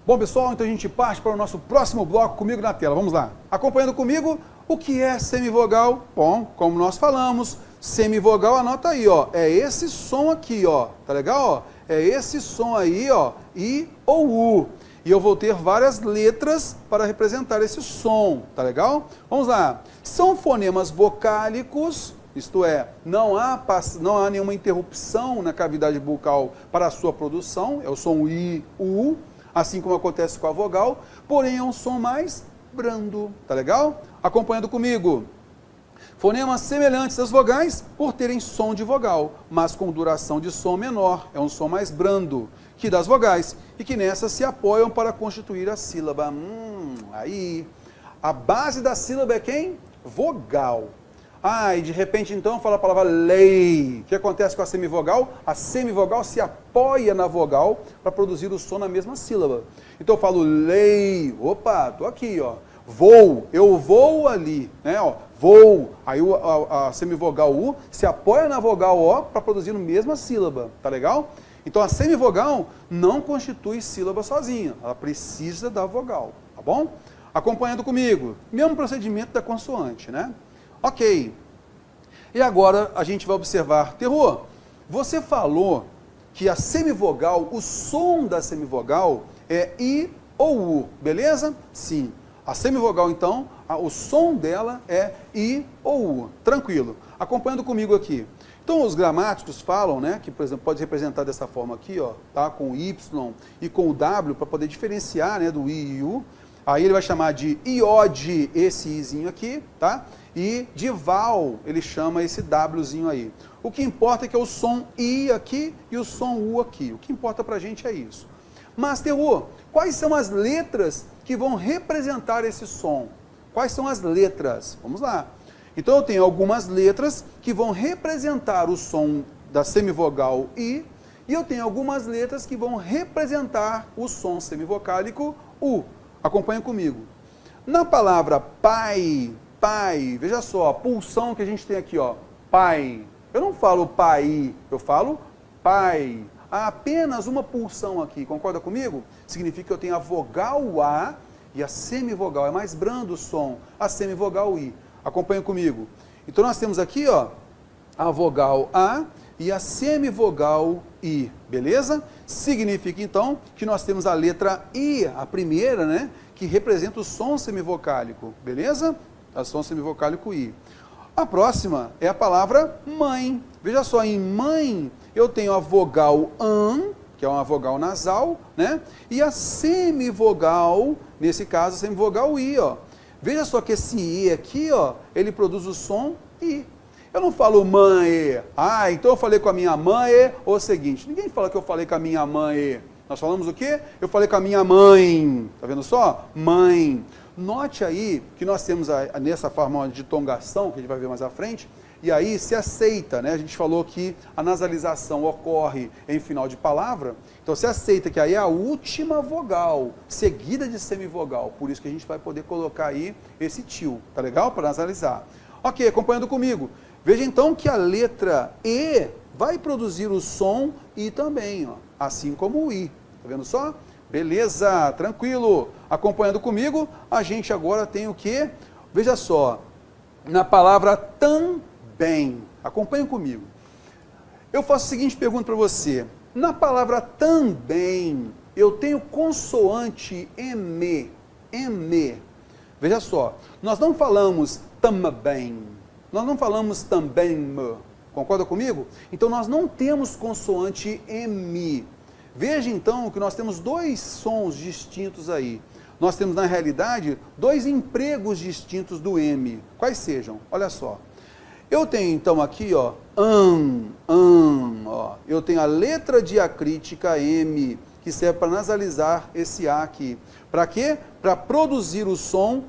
Bom, pessoal, então a gente parte para o nosso próximo bloco comigo na tela. Vamos lá. Acompanhando comigo, o que é semivogal? Bom, como nós falamos, semivogal, anota aí, ó. É esse som aqui, ó. Tá legal, ó? É esse som aí, ó. I ou U. E eu vou ter várias letras para representar esse som, tá legal? Vamos lá. São fonemas vocálicos, isto é, não há nenhuma interrupção na cavidade bucal para a sua produção, é o som I, U, assim como acontece com a vogal, porém é um som mais brando, tá legal? Acompanhando comigo. Fonemas semelhantes às vogais por terem som de vogal, mas com duração de som menor, é um som mais brando que das vogais, e que nessas se apoiam para constituir a sílaba. Aí, a base da sílaba é quem? Vogal. E de repente então fala a palavra lei. O que acontece com a semivogal? A semivogal se apoia na vogal para produzir o som na mesma sílaba. Então eu falo lei, opa, tô aqui, ó. Vou, eu vou ali, né, ó. Vou, aí a semivogal U se apoia na vogal O para produzir a mesma sílaba, tá legal? Então a semivogal não constitui sílaba sozinha, ela precisa da vogal, tá bom? Acompanhando comigo, mesmo procedimento da consoante, né? Ok. E agora a gente vai observar, Terror, você falou que a semivogal, o som da semivogal é I ou U, beleza? Sim. A semivogal, então, o som dela é I ou U, tranquilo. Acompanhando comigo aqui. Então, os gramáticos falam, né, que, por exemplo, pode representar dessa forma aqui, ó, tá, com o Y e com o W, para poder diferenciar, né, do I e U. Aí ele vai chamar de iode esse Izinho aqui, tá? E de val, ele chama esse Wzinho aí. O que importa é que é o som I aqui e o som U aqui. O que importa pra gente é isso. Mas, Terror, quais são as letras que vão representar esse som? Quais são as letras? Vamos lá. Então eu tenho algumas letras que vão representar o som da semivogal I, e eu tenho algumas letras que vão representar o som semivocálico U. Acompanha comigo. Na palavra pai, pai, veja só, a pulsão que a gente tem aqui, ó, pai. Eu não falo pai, eu falo pai. Há apenas uma pulsão aqui, concorda comigo? Significa que eu tenho a vogal A e a semivogal, é mais brando o som, a semivogal I. Acompanha comigo. Então nós temos aqui, ó, a vogal A e a semivogal I, beleza? Significa então que nós temos a letra I, a primeira, né, que representa o som semivocálico, beleza? O som semivocálico I. A próxima é a palavra mãe. Veja só, em mãe eu tenho a vogal AN, que é uma vogal nasal, né? E a semivogal, nesse caso, a semivogal I, ó. Veja só que esse I aqui, ó, ele produz o som I. Eu não falo mãe, então eu falei com a minha mãe, ou o seguinte, ninguém fala que eu falei com a minha mãe. Nós falamos o quê? Eu falei com a minha mãe, tá vendo só? Mãe. Note aí que nós temos nessa forma de tongação, que a gente vai ver mais à frente, e aí se aceita, né? A gente falou que a nasalização ocorre em final de palavra, então se aceita que aí é a última vogal, seguida de semivogal, por isso que a gente vai poder colocar aí esse tio, tá legal? Para nasalizar. Ok, acompanhando comigo. Veja então que a letra E vai produzir o som I também, ó, assim como o I, tá vendo só? Beleza, tranquilo. Acompanhando comigo, a gente agora tem o quê? Veja só, na palavra também. Acompanha comigo. Eu faço a seguinte pergunta para você. Na palavra também, eu tenho consoante M. M. Veja só, nós não falamos também. Nós não falamos também. Concorda comigo? Então nós não temos consoante M. Veja então que nós temos dois sons distintos aí. Nós temos, na realidade, dois empregos distintos do M. Quais sejam? Olha só. Eu tenho então aqui, ó, ó. Eu tenho a letra diacrítica M, que serve para nasalizar esse A aqui. Para quê? Para produzir o som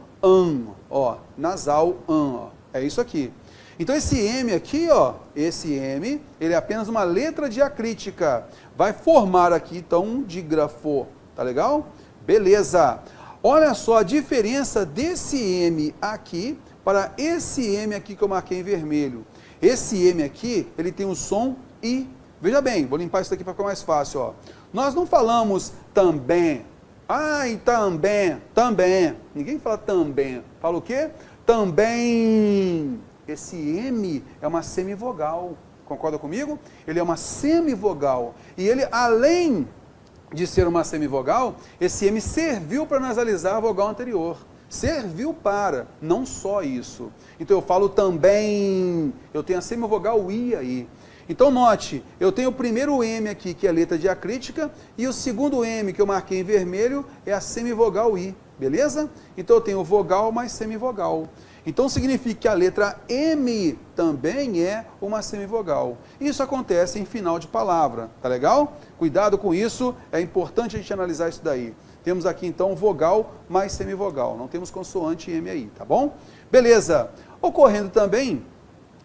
ó, nasal ó. É isso aqui. Então esse M aqui, ó, esse M, ele é apenas uma letra diacrítica. Vai formar aqui, então, um dígrafo. Tá legal? Beleza. Olha só a diferença desse M aqui para esse M aqui que eu marquei em vermelho. Esse M aqui, ele tem um som I. Veja bem, vou limpar isso aqui para ficar mais fácil, ó. Nós não falamos também, Ah, e também, também. Ninguém fala também. Fala o quê? Também. Esse M é uma semivogal. Concorda comigo? Ele é uma semivogal. E ele, além de ser uma semivogal, esse M serviu para nasalizar a vogal anterior. Serviu para, não só isso. Então eu falo também, eu tenho a semivogal I aí. Então note, eu tenho o primeiro M aqui, que é a letra diacrítica, e o segundo M, que eu marquei em vermelho, é a semivogal I, beleza? Então eu tenho vogal mais semivogal. Então significa que a letra M também é uma semivogal. Isso acontece em final de palavra, tá legal? Cuidado com isso, é importante a gente analisar isso daí. Temos aqui então vogal mais semivogal, não temos consoante M aí, tá bom? Beleza. Ocorrendo também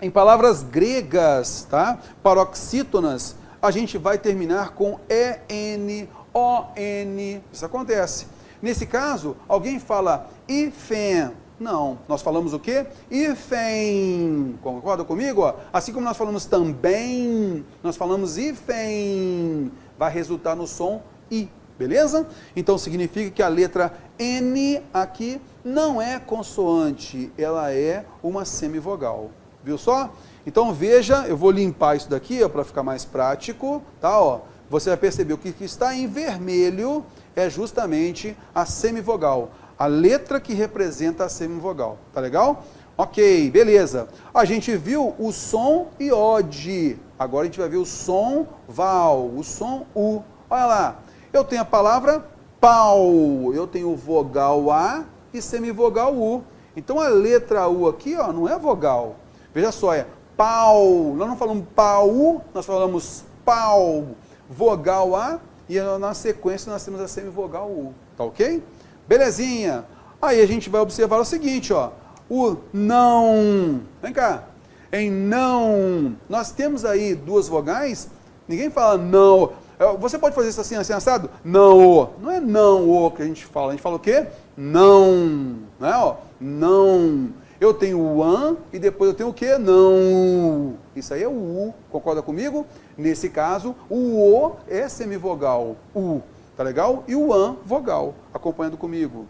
em palavras gregas, tá? Paroxítonas, a gente vai terminar com EN, ON, isso acontece. Nesse caso, alguém fala IFEN. Não, nós falamos o quê? IFEN. Concorda comigo? Ó? Assim como nós falamos também, nós falamos IFEN. Vai resultar no som I, beleza? Então significa que a letra N aqui não é consoante, ela é uma semivogal. Viu só? Então veja, eu vou limpar isso daqui para ficar mais prático, tá? Ó, você vai perceber que o que está em vermelho é justamente a semivogal. A letra que representa a semivogal, tá legal? Ok, beleza. A gente viu o som iode. Agora a gente vai ver o som val, o som u. Olha lá, eu tenho a palavra pau, eu tenho vogal A e semivogal U. Então a letra U aqui, ó, não é vogal. Veja só, é pau. Nós não falamos pau, nós falamos pau. Vogal A e na sequência nós temos a semivogal U. Tá ok? Belezinha. Aí a gente vai observar o seguinte, ó. O não. Vem cá. Em não, nós temos aí duas vogais. Ninguém fala não. Você pode fazer isso assim, assim, assado? Não. Não é não o que a gente fala o quê? Não. Não é, ó? Não. Eu tenho o an e depois eu tenho o quê? Não. Isso aí é o u. Concorda comigo? Nesse caso, o o é semivogal. U. Tá legal? E o an, vogal, acompanhando comigo.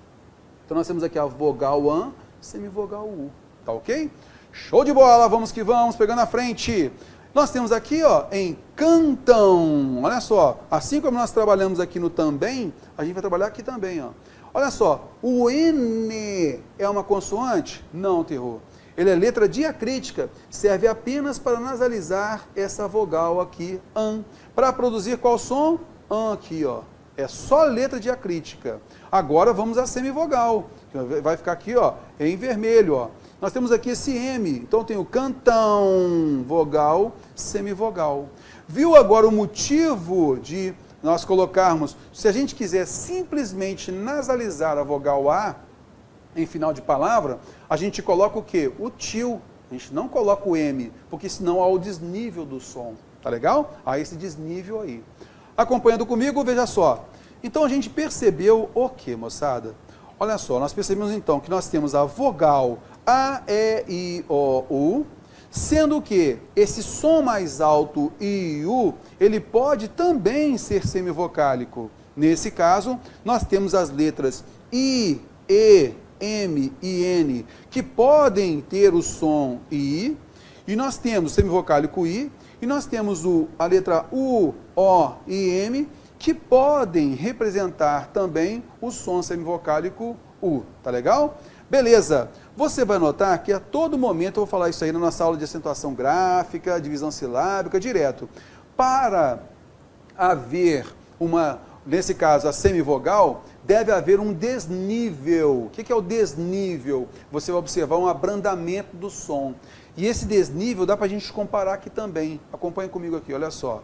Então nós temos aqui a vogal an, semivogal u. Tá ok? Show de bola, vamos que vamos, pegando a frente. Nós temos aqui, ó, em cantam. Olha só, assim como nós trabalhamos aqui no também, a gente vai trabalhar aqui também, ó. Olha só, o N é uma consoante? Não, terror. Ele é letra diacrítica, serve apenas para nasalizar essa vogal aqui, an. Para produzir qual som? An aqui, ó. É só letra diacrítica. Agora vamos à semivogal. Vai ficar aqui, ó, em vermelho, ó. Nós temos aqui esse M. Então tem o cantão, vogal, semivogal. Viu agora o motivo de nós colocarmos, se a gente quiser simplesmente nasalizar a vogal A em final de palavra, a gente coloca o quê? O til. A gente não coloca o M, porque senão há o desnível do som. Tá legal? Há esse desnível aí. Acompanhando comigo, veja só. Então a gente percebeu o que, moçada? Olha só, nós percebemos então que nós temos a vogal A, E, I, O, U, sendo que esse som mais alto I, U, ele pode também ser semivocálico. Nesse caso, nós temos as letras I, E, M e N, que podem ter o som I, e nós temos semivocálico I, e nós temos a letra U, O e M, que podem representar também o som semivocálico U. Tá legal? Beleza. Você vai notar que a todo momento, eu vou falar isso aí na nossa aula de acentuação gráfica, divisão silábica, direto. Para haver nesse caso, a semivogal, deve haver um desnível. O que é o desnível? Você vai observar um abrandamento do som. E esse desnível dá para a gente comparar aqui também. Acompanhe comigo aqui, olha só.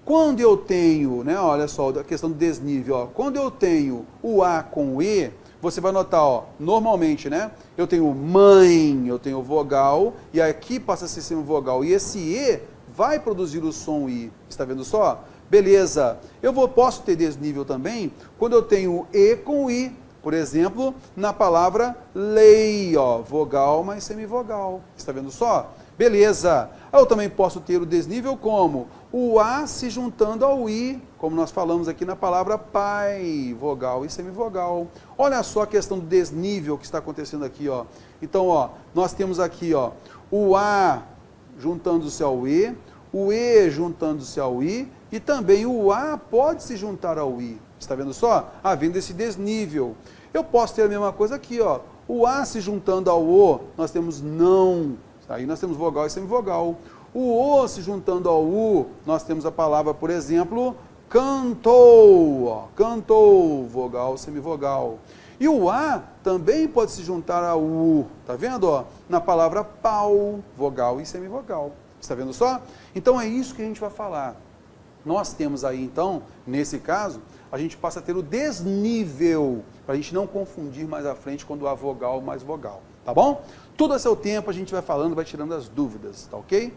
Quando eu tenho, né, olha só, a questão do desnível, ó, quando eu tenho o A com o E, você vai notar, ó, normalmente, né, eu tenho mãe, eu tenho vogal, e aqui passa a ser semivogal, e esse E vai produzir o som I. Está vendo só? Beleza. Posso ter desnível também quando eu tenho E com I. Por exemplo, na palavra lei, ó, vogal mais semivogal. Está vendo só? Beleza. Eu também posso ter o desnível como o A se juntando ao I, como nós falamos aqui na palavra pai, vogal e semivogal. Olha só a questão do desnível que está acontecendo aqui, ó. Então, ó, nós temos aqui, ó, o A juntando-se ao E, o E juntando-se ao I, e também o A pode se juntar ao I. Está vendo só? Havendo esse desnível. Eu posso ter a mesma coisa aqui, ó. O A se juntando ao O, nós temos não. Aí nós temos vogal e semivogal. O O se juntando ao U, nós temos a palavra, por exemplo, cantou. Ó, cantou, vogal, semivogal. E o A também pode se juntar ao U. Tá vendo? Ó, na palavra pau, vogal e semivogal. Está vendo só? Então é isso que a gente vai falar. Nós temos aí, então, nesse caso, a gente passa a ter o desnível, para a gente não confundir mais à frente quando há vogal mais vogal, tá bom? Tudo a seu tempo a gente vai falando, vai tirando as dúvidas, tá ok?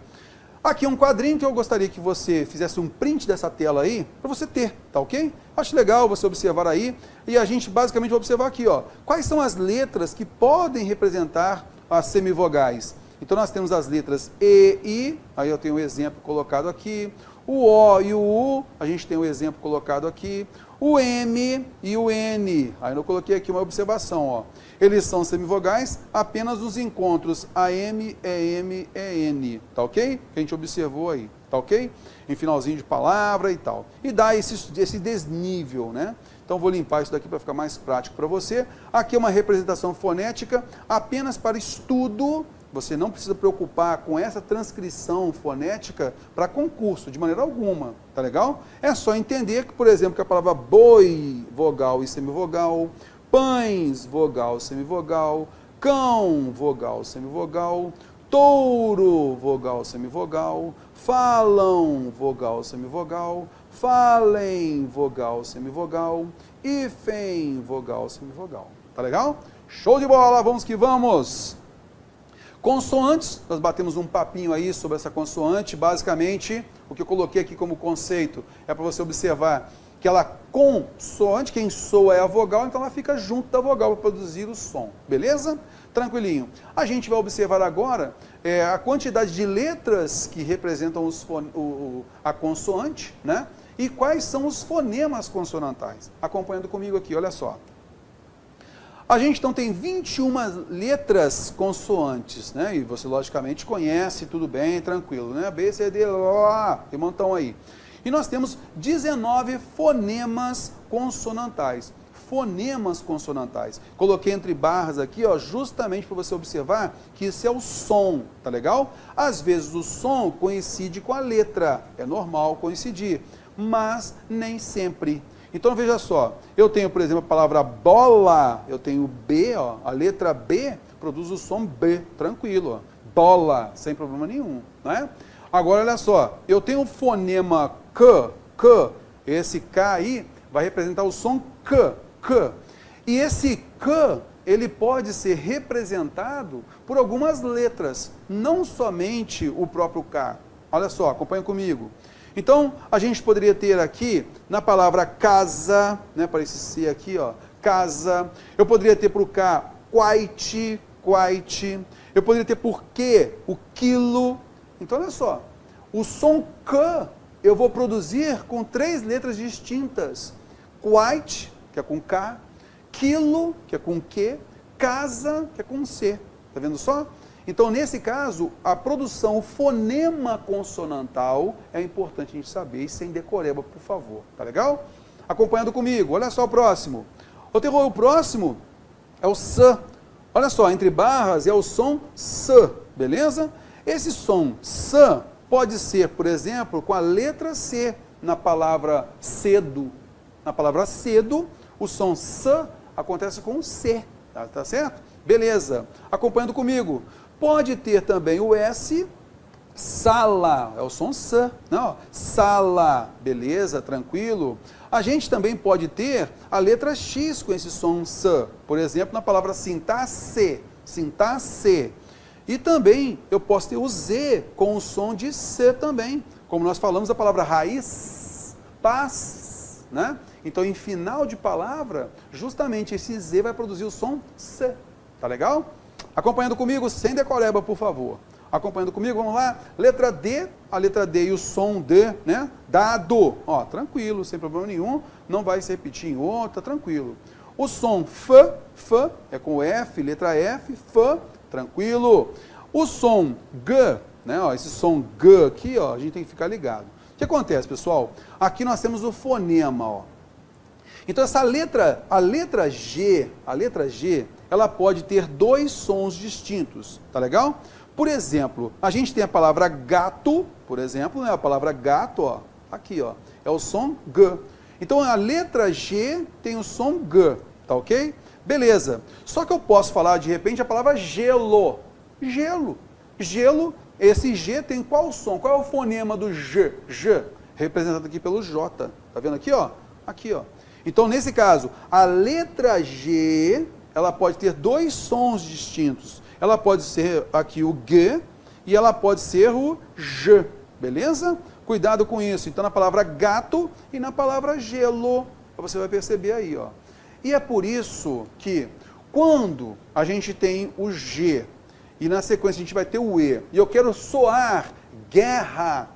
Aqui é um quadrinho que eu gostaria que você fizesse um print dessa tela aí, para você ter, tá ok? Acho legal você observar aí, e a gente basicamente vai observar aqui, ó, quais são as letras que podem representar as semivogais. Então nós temos as letras E, I, aí eu tenho um exemplo colocado aqui, o O e o U, a gente tem um exemplo colocado aqui, o M e o N, aí eu coloquei aqui uma observação, ó. Eles são semivogais apenas nos encontros AM, EM, EN, tá ok? Que a gente observou aí, tá ok? Em finalzinho de palavra e tal. E dá esse desnível, né? Então vou limpar isso daqui para ficar mais prático para você. Aqui é uma representação fonética apenas para estudo. Você não precisa preocupar com essa transcrição fonética para concurso, de maneira alguma, tá legal? É só entender que, por exemplo, que a palavra boi, vogal e semivogal, pães, vogal, semivogal, cão, vogal, semivogal, touro, vogal, semivogal, falam, vogal, semivogal, falem, vogal, semivogal, hífen, vogal, semivogal. Tá legal? Show de bola, vamos que vamos! Consoantes, nós batemos um papinho aí sobre essa consoante, basicamente, o que eu coloquei aqui como conceito é para você observar que ela consoante, quem soa é a vogal, então ela fica junto da vogal para produzir o som, beleza? Tranquilinho. A gente vai observar agora a quantidade de letras que representam a consoante, né? E quais são os fonemas consonantais. Acompanhando comigo aqui, olha só. A gente então tem 21 letras consoantes, né? E você logicamente conhece, tudo bem, tranquilo, né? B, C, D, Lá, tem um montão aí. E nós temos 19 fonemas consonantais. Fonemas consonantais. Coloquei entre barras aqui, ó, justamente para você observar que isso é o som, tá legal? Às vezes o som coincide com a letra, é normal coincidir, mas nem sempre. Então veja só, eu tenho, por exemplo, a palavra bola, eu tenho B, ó, a letra B produz o som B, tranquilo, ó, bola, sem problema nenhum, né? Agora olha só, eu tenho o fonema K, esse K aí vai representar o som K, e esse K, ele pode ser representado por algumas letras, não somente o próprio K. Olha só, acompanha comigo. Então, a gente poderia ter aqui, na palavra casa, né, para esse C aqui, ó, casa. Eu poderia ter para o K, quite. Eu poderia ter por Q, o quilo. Então, olha só, o som K eu vou produzir com 3 letras distintas. Quite, que é com K, quilo, que é com Q, casa, que é com C. Tá vendo só? Então, nesse caso, a produção, o fonema consonantal é importante a gente saber, e sem decoreba, por favor. Tá legal? Acompanhando comigo, olha só o próximo. O próximo é o S. Olha só, entre barras é o som S, beleza? Esse som S pode ser, por exemplo, com a letra C na palavra cedo. Na palavra cedo, o som S acontece com o C, tá certo? Beleza. Acompanhando comigo. Pode ter também o S, sala, é o som S, não, sala, beleza, tranquilo. A gente também pode ter a letra X com esse som S, por exemplo, na palavra sintaxe. E também eu posso ter o Z com o som de C também, como nós falamos a palavra raiz, paz, né? Então, em final de palavra, justamente esse Z vai produzir o som C. Tá legal? Acompanhando comigo, sem decoreba, por favor. Acompanhando comigo, vamos lá. Letra D, a letra D e o som D, né? Dado. Ó, tranquilo, sem problema nenhum. Não vai se repetir em outra, tranquilo. O som F, F, é com F, letra F, F, tranquilo. O som G, né? Ó, esse som G aqui, ó, a gente tem que ficar ligado. O que acontece, pessoal? Aqui nós temos o fonema, ó. Então essa letra, a letra G, ela pode ter dois sons distintos, tá legal? Por exemplo, a gente tem a palavra gato, por exemplo, né? A palavra gato, ó, aqui, ó, é o som G. Então a letra G tem o som G, tá ok? Beleza. Só que eu posso falar de repente a palavra gelo. Gelo. Gelo, esse G tem qual som? Qual é o fonema do G? G, representado aqui pelo J. Tá vendo aqui, ó? Aqui, ó. Então, nesse caso, a letra G, ela pode ter dois sons distintos. Ela pode ser aqui o G e ela pode ser o J, beleza? Cuidado com isso. Então, na palavra gato e na palavra gelo, você vai perceber aí, ó. E é por isso que, quando a gente tem o G e na sequência a gente vai ter o E, e eu quero soar guerra,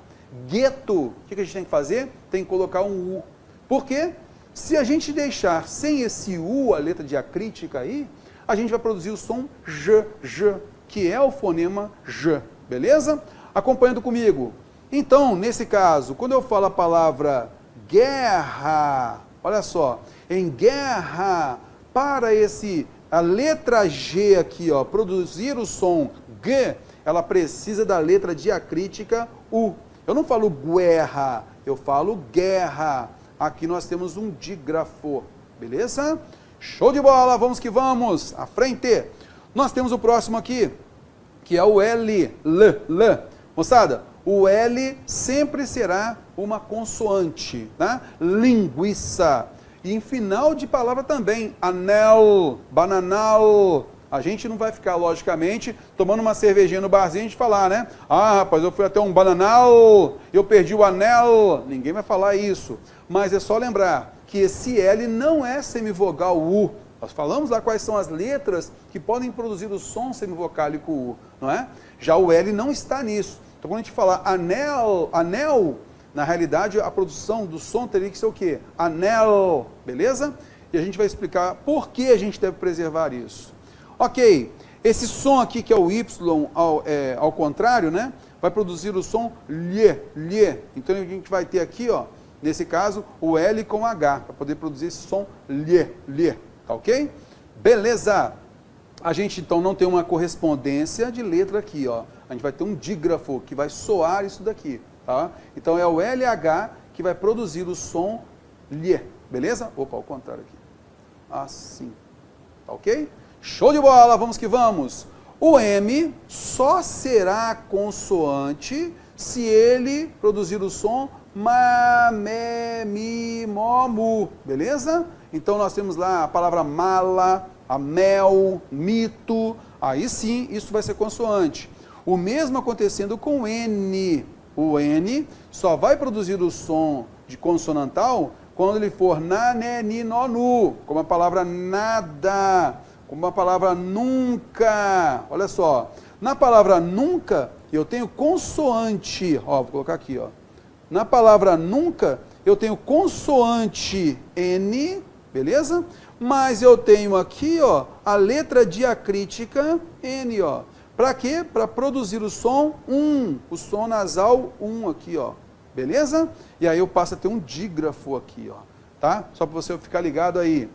gueto, o que a gente tem que fazer? Tem que colocar um U. Por quê? Se a gente deixar sem esse U, a letra diacrítica aí, a gente vai produzir o som J, J, que é o fonema J, beleza? Acompanhando comigo. Então, nesse caso, quando eu falo a palavra guerra, olha só, em guerra, para a letra G aqui, ó, produzir o som G, ela precisa da letra diacrítica U. Eu não falo guerra, eu falo guerra. Aqui nós temos um dígrafo, beleza? Show de bola, vamos que vamos, à frente. Nós temos o próximo aqui, que é o L, L. Moçada, o L sempre será uma consoante, tá? Linguiça. E em final de palavra também, anel, bananal. A gente não vai ficar, logicamente, tomando uma cervejinha no barzinho e a gente falar, né? Ah, rapaz, eu fui até um bananal, eu perdi o anel. Ninguém vai falar isso. Mas é só lembrar que esse L não é semivogal U. Nós falamos lá quais são as letras que podem produzir o som semivocálico U, não é? Já o L não está nisso. Então, quando a gente falar anel, anel, na realidade, a produção do som teria que ser o quê? Anel, beleza? E a gente vai explicar por que a gente deve preservar isso. Ok, esse som aqui, que é o Y ao contrário, né? Vai produzir o som lhe, lhe. Então, a gente vai ter aqui, ó, nesse caso, o L com H, para poder produzir esse som lhe, lhe. Tá ok? Beleza! A gente, então, não tem uma correspondência de letra aqui, ó. A gente vai ter um dígrafo que vai soar isso daqui, tá? Então, é o LH que vai produzir o som lhe, beleza? Opa, ao contrário aqui. Assim. Tá ok? Show de bola, vamos que vamos. O M só será consoante se ele produzir o som ma, me, mi, mo, mu, beleza? Então nós temos lá a palavra mala, a mel, mito, aí sim isso vai ser consoante. O mesmo acontecendo com o N. O N só vai produzir o som de consonantal quando ele for na, ne, ni, no, nu, como a palavra nada, como a palavra nunca. Olha só, na palavra nunca eu tenho consoante, ó, vou colocar aqui, ó. Na palavra nunca eu tenho consoante N, beleza? Mas eu tenho aqui, ó, a letra diacrítica N, ó. Para quê? Para produzir o som o som nasal aqui, ó. Beleza? E aí eu passo a ter um dígrafo aqui, ó, tá? Só para você ficar ligado aí.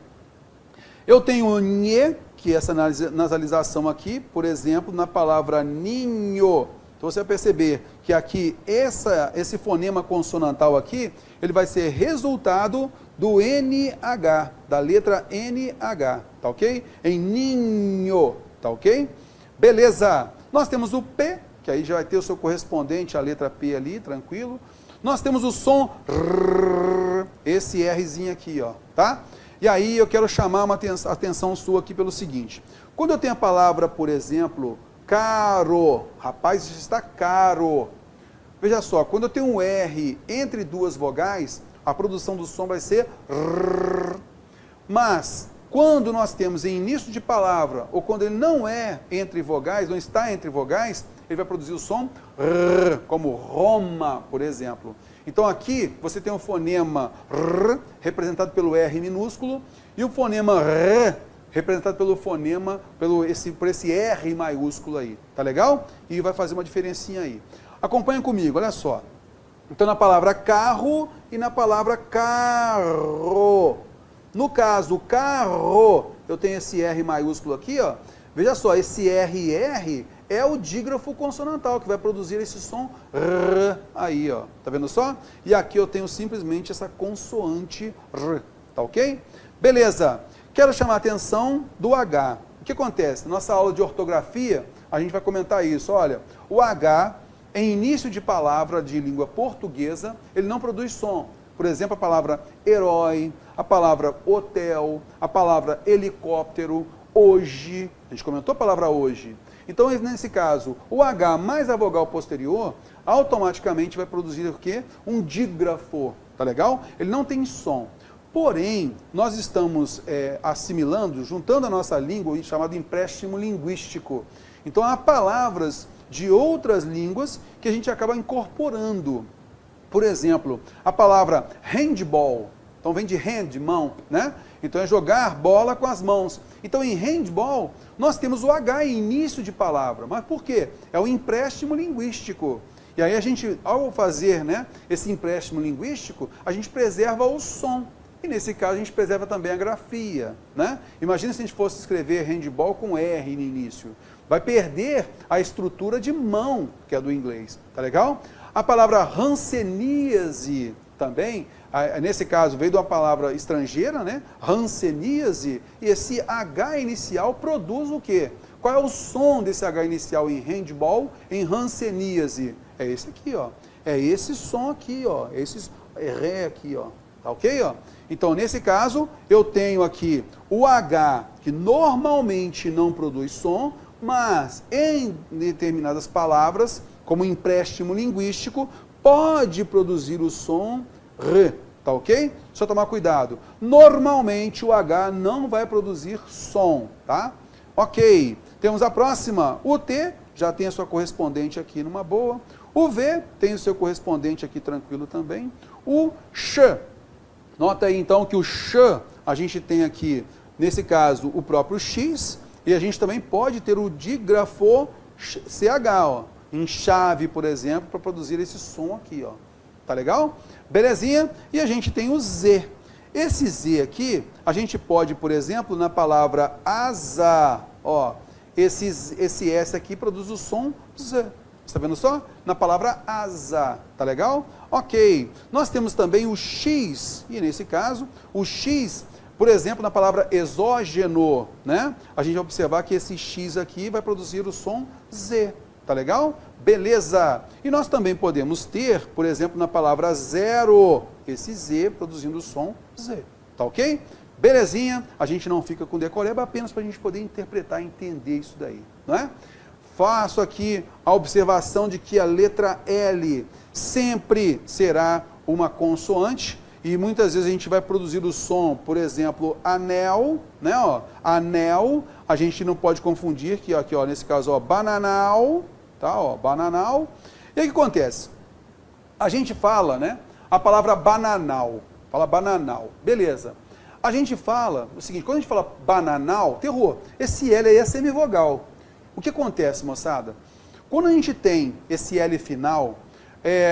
Eu tenho o nhe, que é essa nasalização aqui, por exemplo, na palavra ninho. Então você vai perceber que aqui, esse fonema consonantal aqui, ele vai ser resultado do NH, da letra NH, tá ok? Em ninho, tá ok? Beleza. Nós temos o P, que aí já vai ter o seu correspondente à letra P ali, tranquilo. Nós temos o som R, esse Rzinho aqui, ó, tá? E aí eu quero chamar uma atenção sua aqui pelo seguinte. Quando eu tenho a palavra, por exemplo, caro, rapaz, isso está caro. Veja só, quando eu tenho um R entre duas vogais, a produção do som vai ser rrr. Mas, quando nós temos em início de palavra, ou quando ele não é entre vogais, não está entre vogais, ele vai produzir o som rrr, como Roma, por exemplo. Então aqui você tem o fonema R, representado pelo R minúsculo, e o fonema R, representado pelo fonema, por esse R maiúsculo aí. Tá legal? E vai fazer uma diferencinha aí. Acompanha comigo, olha só. Então na palavra carro e na palavra carro. No caso, carro, eu tenho esse R maiúsculo aqui, ó. Veja só, esse RR é o dígrafo consonantal que vai produzir esse som R aí, ó. Tá vendo só? E aqui eu tenho simplesmente essa consoante R, tá ok? Beleza. Quero chamar a atenção do H. O que acontece? Na nossa aula de ortografia, a gente vai comentar isso. Olha, o H, em início de palavra de língua portuguesa, ele não produz som. Por exemplo, a palavra herói, a palavra hotel, a palavra helicóptero, hoje. A gente comentou a palavra hoje. Então, nesse caso, o H mais a vogal posterior, automaticamente vai produzir o quê? Um dígrafo, tá legal? Ele não tem som. Porém, nós estamos assimilando, juntando a nossa língua, chamado empréstimo linguístico. Então, há palavras de outras línguas que a gente acaba incorporando. Por exemplo, a palavra handball. Então, vem de hand, mão, né? Então, é jogar bola com as mãos. Então, em handball, nós temos o H em início de palavra. Mas por quê? É o empréstimo linguístico. E aí, a gente, ao fazer, né, esse empréstimo linguístico, a gente preserva o som. E nesse caso, a gente preserva também a grafia, né? Imagina se a gente fosse escrever handball com R no início. Vai perder a estrutura de mão, que é do inglês. Tá legal? A palavra hanseníase também, nesse caso, veio de uma palavra estrangeira, né? Hanseníase, e esse H inicial produz o quê? Qual é o som desse H inicial em handball, em hanseníase? É esse aqui, ó. É esse som aqui, ó. Esse Ré aqui, ó. Tá ok, ó? Então, nesse caso, eu tenho aqui o H, que normalmente não produz som, mas em determinadas palavras, como empréstimo linguístico, pode produzir o som R, tá ok? Só tomar cuidado. Normalmente o H não vai produzir som, tá? Ok. Temos a próxima. O T já tem a sua correspondente aqui numa boa. O V tem o seu correspondente aqui tranquilo também. O X. Nota aí então que o X, a gente tem aqui, nesse caso, o próprio X, e a gente também pode ter o dígrafo CH, ó, em chave, por exemplo, para produzir esse som aqui, ó. Tá legal? Belezinha? E a gente tem o Z. Esse Z aqui, a gente pode, por exemplo, na palavra asa, ó, esse S aqui produz o som Z. Está vendo só? Na palavra asa, tá legal? Ok. Nós temos também o X, e nesse caso, o X, por exemplo, na palavra exógeno, né? A gente vai observar que esse X aqui vai produzir o som Z, tá legal? Beleza. E nós também podemos ter, por exemplo, na palavra zero, esse Z produzindo o som Z, tá ok? Belezinha, a gente não fica com decoreba apenas para a gente poder interpretar e entender isso daí, não é? Faço aqui a observação de que a letra L sempre será uma consoante e muitas vezes a gente vai produzir o som, por exemplo, anel, né, ó, anel, a gente não pode confundir, que aqui, ó, nesse caso, ó, bananal, tá, ó, bananal. E aí o que acontece? A gente fala, né, a palavra bananal, fala bananal, beleza. A gente fala o seguinte, quando a gente fala bananal, terror, esse L aí é semivogal. O que acontece, moçada? Quando a gente tem esse L final,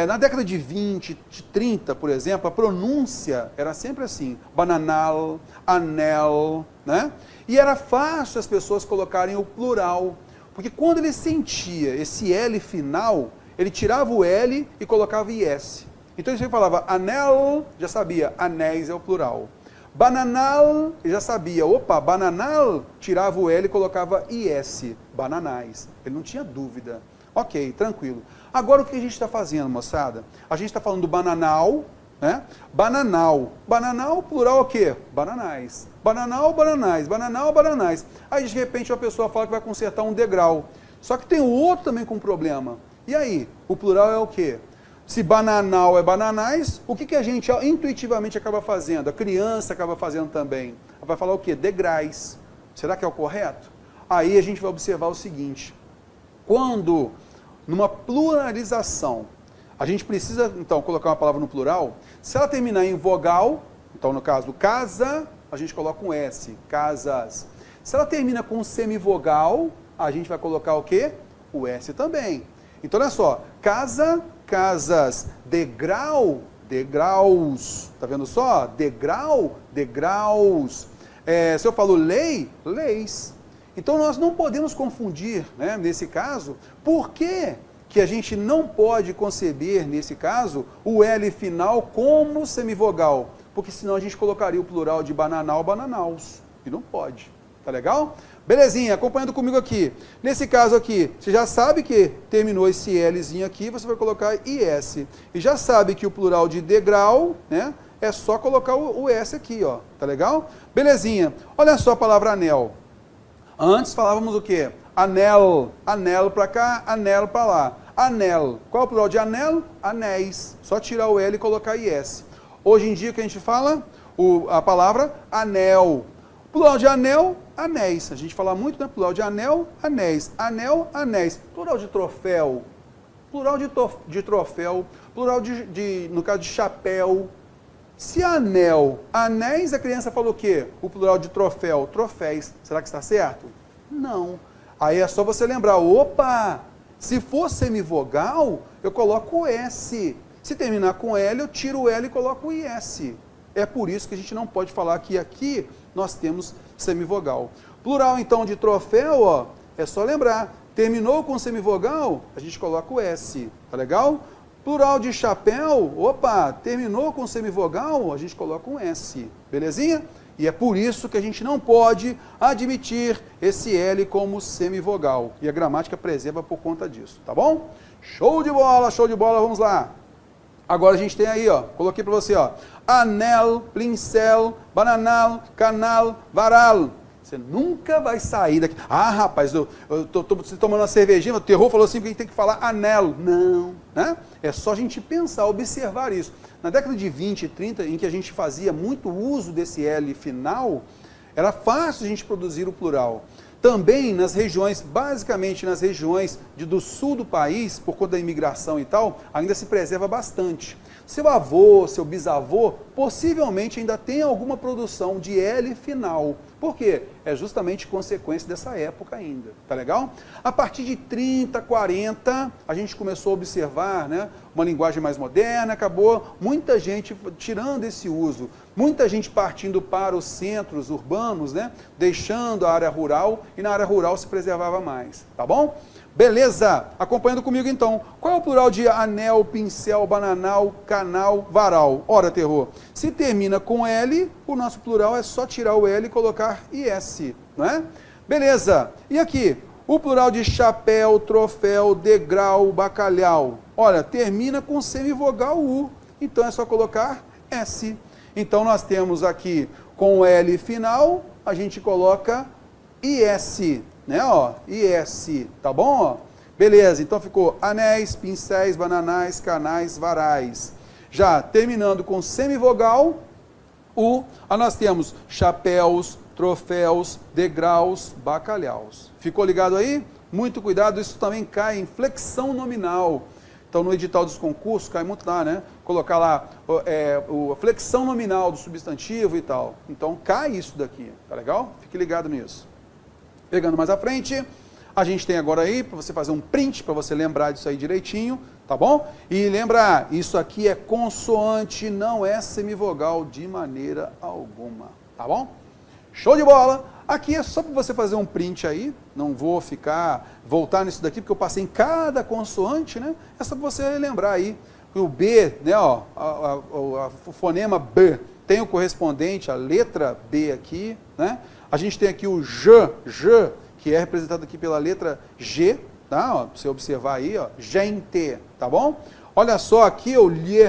na década de 20, de 30, por exemplo, a pronúncia era sempre assim, bananal, anel, né? E era fácil as pessoas colocarem o plural, porque quando ele sentia esse L final, ele tirava o L e colocava IS. Então ele falava anel, já sabia, anéis é o plural. Bananal, ele já sabia, opa, bananal, tirava o L e colocava IS, bananais. Ele não tinha dúvida. Ok, tranquilo. Agora o que a gente está fazendo, moçada? A gente está falando do bananal, né? Bananal. Bananal, plural o quê? Bananais. Bananal, bananais. Bananal, bananais. Aí de repente uma pessoa fala que vai consertar um degrau. Só que tem o outro também com problema. E aí? O plural é o quê? Se bananal é bananais, o que a gente intuitivamente acaba fazendo? A criança acaba fazendo também. Ela vai falar o quê? Degraus. Será que é o correto? Aí a gente vai observar o seguinte. Quando, numa pluralização, a gente precisa, então, colocar uma palavra no plural, se ela terminar em vogal, então, no caso, casa, a gente coloca um S, casas. Se ela termina com semivogal, a gente vai colocar o quê? O S também. Então, olha só, casa, casas, degrau, degraus. Tá vendo só? Degrau, degraus. Se eu falo lei, leis. Então, nós não podemos confundir, né, nesse caso, por que a gente não pode conceber, nesse caso, o L final como semivogal? Porque senão a gente colocaria o plural de bananal, bananaus. E não pode. Tá legal? Belezinha, acompanhando comigo aqui. Nesse caso aqui, você já sabe que terminou esse Lzinho aqui, você vai colocar IS. E já sabe que o plural de degrau, né, é só colocar o S aqui, ó. Tá legal? Belezinha. Olha só a palavra anel. Antes falávamos o quê? Anel. Anel para cá, anel para lá. Anel. Qual é o plural de anel? Anéis. Só tirar o L e colocar IS. Hoje em dia, o que a gente fala? A palavra anel. Plural de anel, anéis. A gente fala muito, né? Plural de anel, anéis. Anel, anéis. Plural de troféu. Plural de troféu. Plural no caso de chapéu. Se anel, anéis, a criança falou o quê? O plural de troféu, troféis. Será que está certo? Não. Aí é só você lembrar, opa, se for semivogal, eu coloco o S. Se terminar com L, eu tiro o L e coloco o IS. É por isso que a gente não pode falar que aqui nós temos semivogal. Plural, então, de troféu, ó, é só lembrar. Terminou com semivogal, a gente coloca o S. Tá legal? Plural de chapéu, opa, terminou com semivogal, a gente coloca um S. Belezinha? E é por isso que a gente não pode admitir esse L como semivogal. E a gramática preserva por conta disso, tá bom? Show de bola, vamos lá. Agora a gente tem aí, ó, coloquei para você, ó, anel, pincel, bananal, canal, varal. Você nunca vai sair daqui. Ah, rapaz, eu tô tomando uma cervejinha, o terror falou assim que a gente tem que falar anel. Não, né? É só a gente pensar, observar isso. Na década de 20 e 30, em que a gente fazia muito uso desse L final, era fácil a gente produzir o plural. Também nas regiões, basicamente nas regiões do sul do país, por conta da imigração e tal, ainda se preserva bastante. Seu avô, seu bisavô, possivelmente ainda tem alguma produção de L final. Por quê? É justamente consequência dessa época ainda, tá legal? A partir de 30, 40, a gente começou a observar, né, uma linguagem mais moderna, acabou muita gente tirando esse uso, muita gente partindo para os centros urbanos, né, deixando a área rural, e na área rural se preservava mais, tá bom? Beleza, acompanhando comigo então. Qual é o plural de anel, pincel, bananal, canal, varal? Ora, terror. Se termina com L, o nosso plural é só tirar o L e colocar IS, não é? Beleza. E aqui, o plural de chapéu, troféu, degrau, bacalhau. Olha, termina com semivogal U. Então é só colocar S. Então nós temos aqui com L final, a gente coloca IS. Né, ó, IS, tá bom? Ó? Beleza, então ficou anéis, pincéis, bananais, canais, varais. Já terminando com semivogal, nós temos chapéus, troféus, degraus, bacalhaus. Ficou ligado aí? Muito cuidado, isso também cai em flexão nominal. Então, no edital dos concursos, cai muito lá, né? Colocar lá a flexão nominal do substantivo e tal. Então, cai isso daqui, tá legal? Fique ligado nisso. Pegando mais à frente, a gente tem agora aí, para você fazer um print, para você lembrar disso aí direitinho, tá bom? E lembrar, isso aqui é consoante, não é semivogal de maneira alguma, tá bom? Show de bola! Aqui é só para você fazer um print aí, não vou voltar nisso daqui, porque eu passei em cada consoante, né? É só para você lembrar aí, o B, né, ó, o fonema B, tem o correspondente, a letra B aqui, né? A gente tem aqui o J, que é representado aqui pela letra G, tá? Ó, pra você observar aí, ó, gente, tá bom? Olha só aqui o lhe,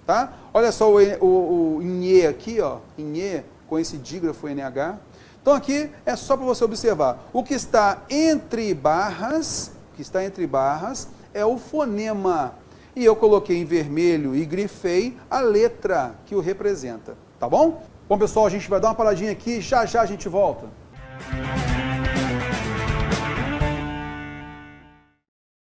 tá? Olha só o inhe aqui, ó, inhe, com esse dígrafo NH. Então aqui é só para você observar. O que está entre barras, é o fonema. e eu coloquei em vermelho e grifei a letra que o representa, tá bom? Bom, pessoal, a gente vai dar uma paradinha aqui, já já a gente volta.